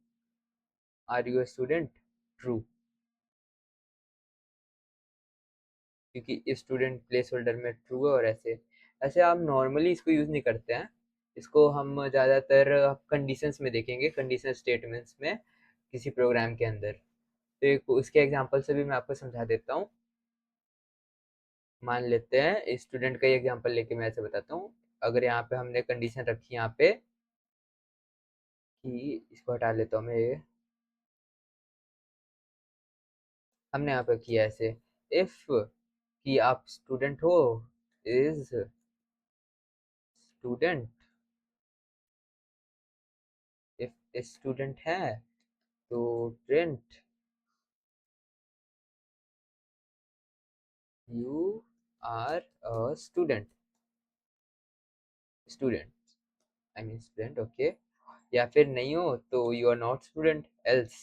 Are you student? True, क्योंकि स्टूडेंट प्लेस होल्डर में ट्रू है। और ऐसे ऐसे आप नॉर्मली इसको यूज़ नहीं करते हैं। इसको हम ज़्यादातर कंडीशंस में देखेंगे, कंडीशनल स्टेटमेंट्स में किसी प्रोग्राम के अंदर। तो एक उसके एग्जांपल से भी मैं आपको समझा देता हूँ। मान लेते हैं स्टूडेंट का ही एग्जांपल लेके मैं ऐसे बताता हूँ। अगर यहाँ पे हमने कंडीशन रखी यहाँ पे कि इसको हटा लेता हूँ मैं, ये हमने यहाँ पे किया ऐसे, इफ कि आप स्टूडेंट हो, इज स्टूडेंट, इफ स्टूडेंट है तो print you are a student, student I mean student, okay. या फिर नहीं हो तो you are not student, else.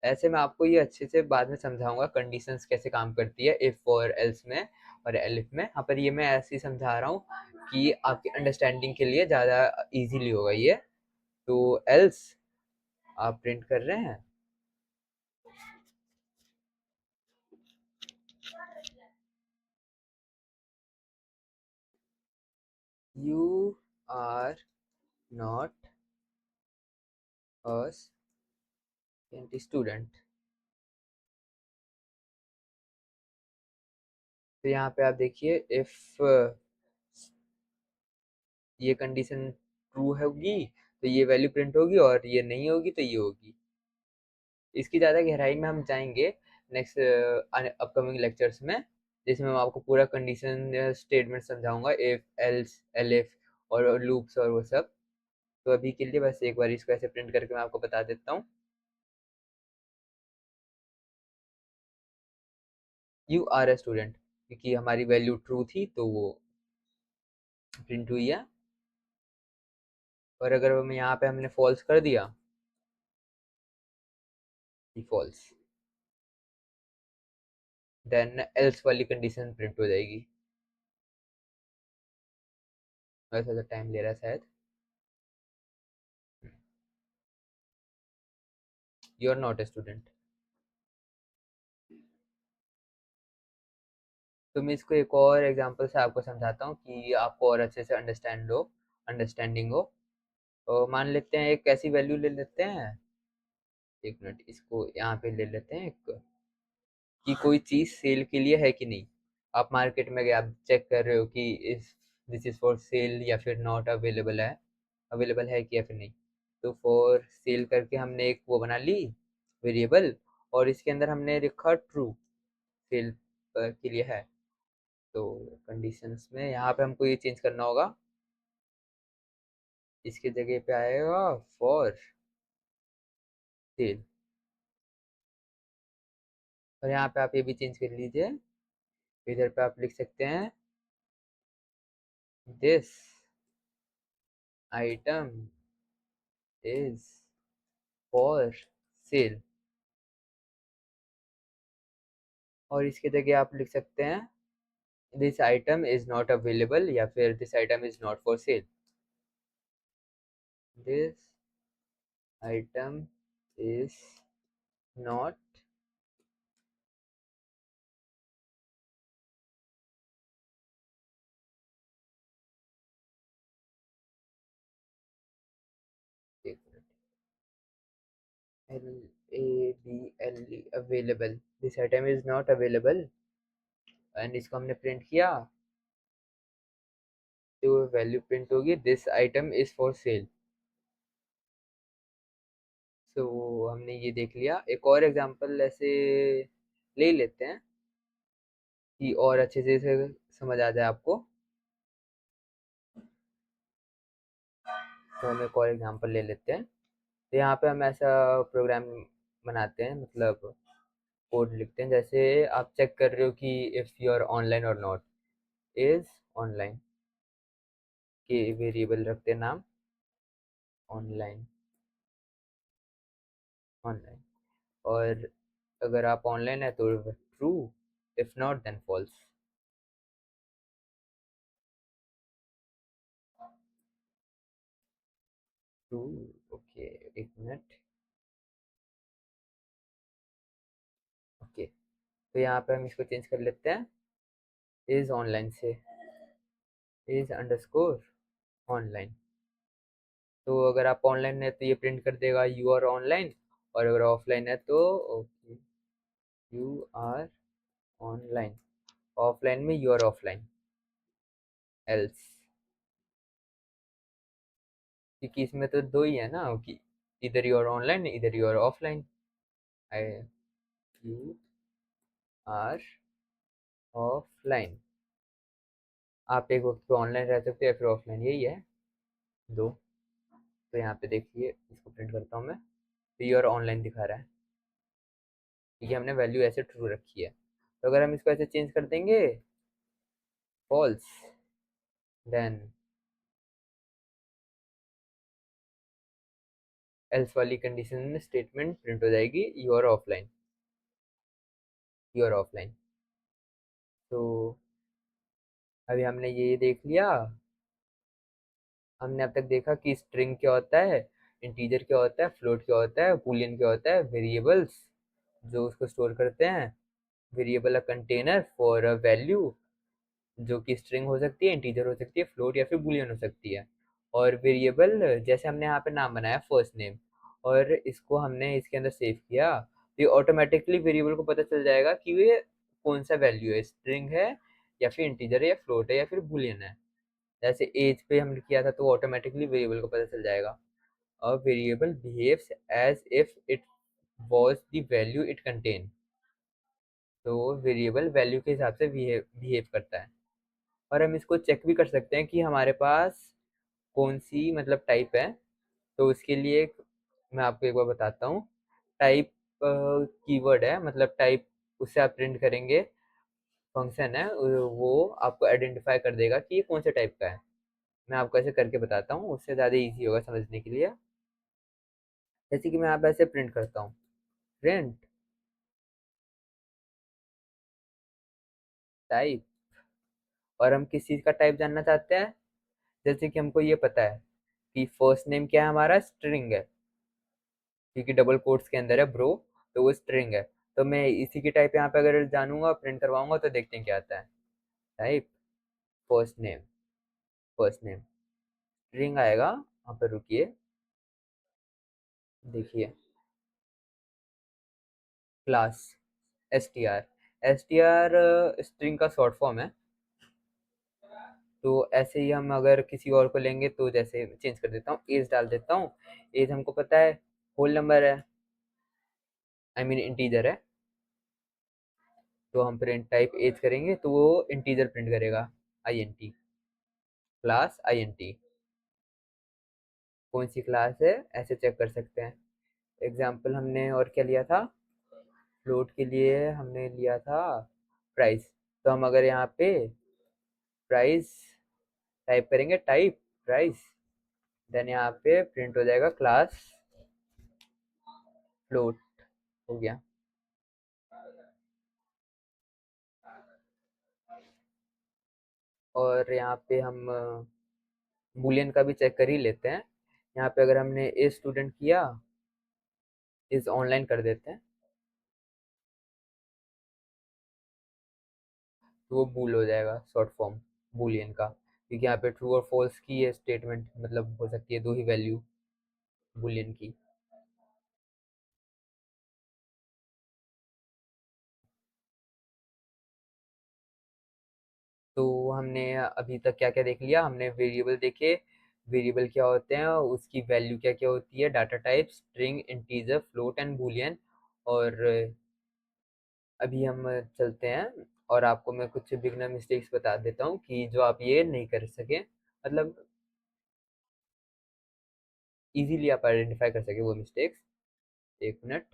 ऐसे मैं आपको ये अच्छे से बाद में समझाऊंगा कंडीशंस कैसे काम करती है इफ और एल्स में और एलिफ में। यहाँ पर ये मैं ऐसे ही समझा रहा हूँ कि आपकी अंडरस्टैंडिंग के लिए ज़्यादा इजीली होगा ये। तो एल्स आप प्रिंट कर रहे हैं you are not a student. तो यहाँ पे आप देखिए इफ ये कंडीशन ट्रू होगी तो ये वैल्यू प्रिंट होगी, और ये नहीं होगी तो ये होगी। इसकी ज़्यादा गहराई में हम जाएंगे नेक्स्ट अपकमिंग लेक्चर्स में, जिसमें मैं आपको पूरा कंडीशन स्टेटमेंट समझाऊंगा, इफ एल्स एलिफ और लूप्स और वो सब। तो अभी के लिए बस एक बार इसको ऐसे प्रिंट करके मैं आपको बता देता हूँ। यू आर ए स्टूडेंट, क्योंकि हमारी वैल्यू ट्रू थी तो वो प्रिंट हुई है। और अगर हम यहाँ पे हमने फॉल्स कर दिया, फॉल्स, देन एल्स वाली कंडीशन प्रिंट हो जाएगी। वैसे तो टाइम ले रहा है शायद। You are not a student. तो मैं इसको एक और एग्जांपल से आपको समझाता हूँ कि आपको और अच्छे से अंडरस्टैंडिंग हो। तो मान लेते हैं एक ऐसी वैल्यू ले लेते हैं, एक मिनट इसको यहाँ पे ले लेते हैं एक, कि कोई चीज़ सेल के लिए है कि नहीं। आप मार्केट में गए, आप चेक कर रहे हो कि इस दिस इज़ फॉर सेल या फिर नॉट अवेलेबल है, अवेलेबल है कि या फिर नहीं। तो फॉर सेल करके हमने एक वो बना ली वेरिएबल, और इसके अंदर हमने लिखा ट्रू, सेल के लिए है। तो कंडीशंस में यहाँ पे हमको ये चेंज करना होगा, इसके जगह पे आएगा फॉर सेल। और यहाँ पे आप ये भी चेंज कर लीजिए, इधर पे आप लिख सकते हैं this item is for sale. और इसके जगह आप लिख सकते हैं this item is not available या फिर this item is not for sale. This item is not available, this item is not available. And इसको हमने प्रिंट किया तो वैल्यू प्रिंट होगी this item is for sale. So हमने ये देख लिया। एक और एग्जांपल ऐसे ले लेते हैं कि और अच्छे से इसे समझ आ जाए आपको। तो हम एक और एग्जांपल ले लेते हैं। तो यहाँ पे हम ऐसा प्रोग्राम बनाते हैं, मतलब कोड लिखते हैं, जैसे आप चेक कर रहे हो कि इफ़ यू आर ऑनलाइन और नॉट, इज़ ऑनलाइन। के वेरिएबल रखते हैं नाम ऑनलाइन, ऑनलाइन। और अगर आप ऑनलाइन है तो true, if not then false. True. Okay, एक मिनट। ओके, तो यहाँ पे हम इसको चेंज कर लेते हैं इज ऑनलाइन से इज अंडरस्कोर ऑनलाइन। तो अगर आप ऑनलाइन है तो ये प्रिंट कर देगा यू आर ऑनलाइन, और अगर ऑफलाइन है तो okay you are online, offline में यू आर ऑफलाइन एल्स। क्योंकि इसमें तो दो ही है ना कि इधर यू आर ऑनलाइन इधर you are offline. I you are offline. आप एक वक्त पे ऑनलाइन रह सकते हो या फिर ऑफलाइन, यही है दो। तो यहाँ पे देखिए इसको प्रिंट करता हूँ मैं, तो यू आर ऑनलाइन दिखा रहा है क्योंकि हमने वैल्यू ऐसे ट्रू रखी है। तो अगर हम इसको ऐसे चेंज कर देंगे फॉल्स, देन एल्स वाली कंडीशन में स्टेटमेंट प्रिंट हो जाएगी you are offline, you are offline. तो अभी हमने ये देख लिया। हमने अब तक देखा कि स्ट्रिंग क्या होता है, इंटीजर क्या होता है, फ्लोट क्या होता है, बूलियन क्या होता है, वेरिएबल्स जो उसको स्टोर करते हैं, variable a container for a value जो कि स्ट्रिंग हो सकती है, इंटीजर हो सकती है, फ्लोट या फिर बूलियन हो सकती है। और वेरिएबल जैसे हमने यहाँ पे नाम बनाया फर्स्ट नेम, और इसको हमने इसके अंदर सेव किया, तो ये ऑटोमेटिकली वेरिएबल को पता चल जाएगा कि ये कौन सा वैल्यू है, स्ट्रिंग है या फिर इंटीजर है या फ्लोट है या फिर बूलियन है। जैसे एज पे हमने किया था तो ऑटोमेटिकली वेरिएबल को पता चल जाएगा। A variable behaves as if it was the value it contain। तो वेरिएबल वैल्यू के हिसाब से बिहेव करता है। और हम इसको चेक भी कर सकते हैं कि हमारे पास कौन सी मतलब टाइप है। तो उसके लिए मैं आपको एक बार बताता हूँ। टाइप कीवर्ड है, मतलब टाइप उससे आप प्रिंट करेंगे, फंक्शन है वो आपको आइडेंटिफाई कर देगा कि ये कौन से टाइप का है। मैं आपको ऐसे करके बताता हूँ, उससे ज़्यादा इजी होगा समझने के लिए। जैसे कि मैं आप ऐसे प्रिंट करता हूँ, प्रिंट टाइप, और हम किस चीज़ का टाइप जानना चाहते हैं। जैसे कि हमको ये पता है कि फर्स्ट नेम क्या है, हमारा स्ट्रिंग है क्योंकि डबल कोट्स के अंदर है ब्रो, तो वो स्ट्रिंग है। तो मैं इसी की टाइप यहाँ पे अगर जानूंगा प्रिंट करवाऊंगा तो देखते हैं क्या आता है। Type first name, first name string आएगा। वहाँ पर रुकिए, देखिए class S T R, S T R string का शॉर्ट फॉर्म है। तो ऐसे ही हम अगर किसी और को लेंगे तो जैसे चेंज कर देता हूँ, एज डाल देता हूँ। एज हमको पता है होल नंबर है, आई मीन इंटीजर है। तो हम प्रिंट टाइप एज करेंगे तो वो इंटीजर प्रिंट करेगा, I N T, class I N T. कौन सी क्लास है ऐसे चेक कर सकते हैं। एग्जाम्पल हमने और क्या लिया था, फ्लोट के लिए हमने लिया था प्राइस। तो हम अगर यहाँ पे प्राइस टाइप करेंगे, टाइप प्राइस, देन यहाँ पे प्रिंट हो जाएगा क्लास फ्लोट, हो गया। और यहाँ पे हम बूलियन का भी चेक कर ही लेते हैं। यहाँ पे अगर हमने ए स्टूडेंट किया, इज ऑनलाइन कर देते हैं, तो वो बूल हो जाएगा शॉर्ट फॉर्म बूलियन का, क्योंकि यहाँ पे ट्रू और फॉल्स की ये स्टेटमेंट मतलब हो सकती है दो ही वैल्यू बूलियन की। तो हमने अभी तक क्या क्या देख लिया, हमने वेरिएबल देखे, वेरिएबल क्या होते हैं, उसकी वैल्यू क्या क्या होती है, data type string integer float and Boolean. और अभी हम चलते हैं और आपको मैं कुछ बिगनर मिस्टेक्स बता देता हूँ कि जो आप ये नहीं कर सके, मतलब इजीली आप आइडेंटिफाई कर सके वो मिस्टेक्स। एक मिनट।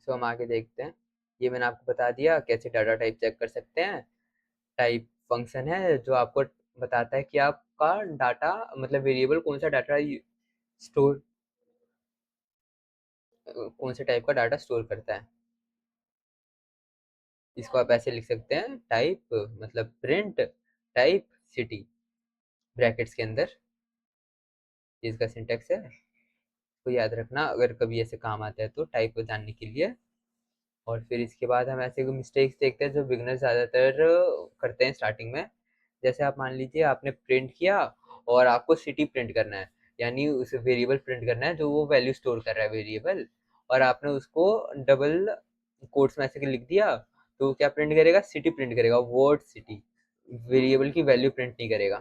सो हम आगे देखते हैं। ये मैंने आपको बता दिया कैसे डाटा टाइप चेक कर सकते हैं। टाइप फंक्शन है जो आपको बताता है कि आपका डाटा मतलब वेरिएबल कौन सा डाटा स्टोर, कौन से टाइप का डाटा स्टोर करता है। इसको आप ऐसे लिख सकते हैं, टाइप मतलब प्रिंट टाइप सिटी ब्रैकेट्स के अंदर, ये इसका सिंटेक्स है। तो याद रखना अगर कभी ऐसे काम आता है तो टाइप जानने के लिए। और फिर इसके बाद हम ऐसे मिस्टेक्स देखते हैं जो बिगनर ज़्यादातर करते हैं स्टार्टिंग में। जैसे आप मान लीजिए आपने प्रिंट किया और आपको सिटी प्रिंट करना है, यानी उस वेरिएबल प्रिंट करना है जो वो वैल्यू स्टोर कर रहा है वेरिएबल, और आपने उसको डबल कोट्स में ऐसे लिख दिया, तो क्या प्रिंट करेगा, सिटी प्रिंट करेगा, वर्ड सिटी, वेरिएबल की वैल्यू प्रिंट नहीं करेगा।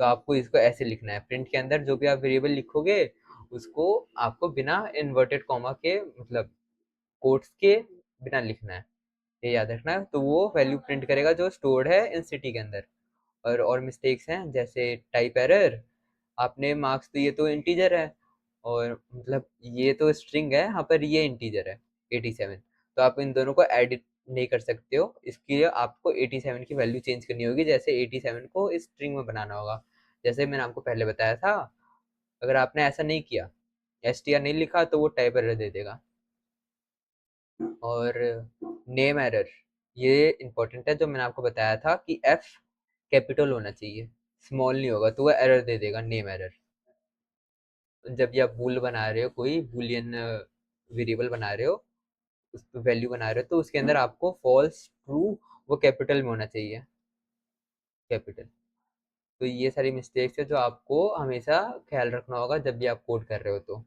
तो आपको इसको ऐसे लिखना है, प्रिंट के अंदर जो भी आप वेरिएबल लिखोगे उसको आपको बिना इन्वर्टेड कॉमा के मतलब कोट्स के बिना लिखना है, ये याद रखना है। तो वो वैल्यू प्रिंट करेगा जो स्टोर्ड है इन सिटी के अंदर। और मिस्टेक्स हैं जैसे टाइप एरर, आपने मार्क्स दिए तो इंटीजर है, और मतलब ये तो स्ट्रिंग है, यहाँ पर ये इंटीजर है 87, तो आप इन दोनों को एडिट नहीं कर सकते हो। इसके लिए आपको 87 की वैल्यू चेंज करनी होगी, जैसे 87 को स्ट्रिंग में बनाना होगा, जैसे मैंने आपको पहले बताया था। अगर आपने ऐसा नहीं किया, str नहीं लिखा, तो वो टाइप एरर दे देगा। और नेम एरर, ये इंपॉर्टेंट है, जो मैंने आपको बताया था कि एफ कैपिटल होना चाहिए, स्मॉल नहीं होगा तो वो एरर दे देगा, नेम एरर। जब भी आप बूल बना रहे हो, कोई बूलियन वेरिएबल बना रहे हो, उस वैल्यू बना रहे हो, तो उसके अंदर आपको फॉल्स ट्रू वो कैपिटल में होना चाहिए, कैपिटल। तो ये सारी मिस्टेक्स है जो आपको हमेशा ख्याल रखना होगा जब भी आप कोड कर रहे हो।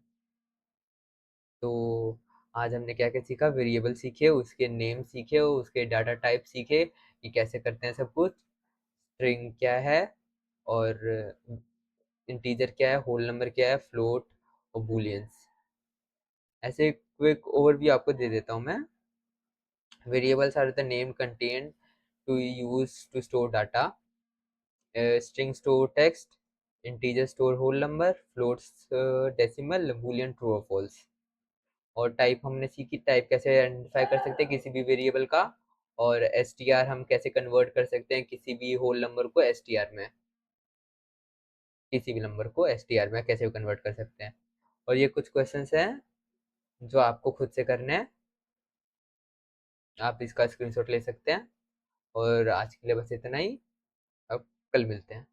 तो आज हमने क्या क्या सीखा, वेरिएबल सीखे, उसके नेम सीखे, उसके डाटा टाइप सीखे कि कैसे करते हैं सब कुछ, स्ट्रिंग क्या है, और इंटीजर क्या है, होल नंबर क्या है, फ्लोट और बूलियंस। ऐसे क्विक ओवरव्यू आपको दे देता हूँ मैं। Variables are the name contain to use to store data, string store text, integer store whole number, floats decimal, boolean true और फॉल्स। और टाइप हमने सीखी, टाइप कैसे आइडेंटिफाई कर सकते हैं किसी भी वेरिएबल का, और एस टी आर हम कैसे कन्वर्ट कर सकते हैं किसी भी होल नंबर को एस टी आर में, किसी भी नंबर को एस टी आर में कैसे कन्वर्ट कर सकते हैं। और ये कुछ क्वेश्चंस हैं जो आपको खुद से करने हैं, आप इसका स्क्रीनशॉट ले सकते हैं। और आज के लिए बस इतना ही, अब कल मिलते हैं।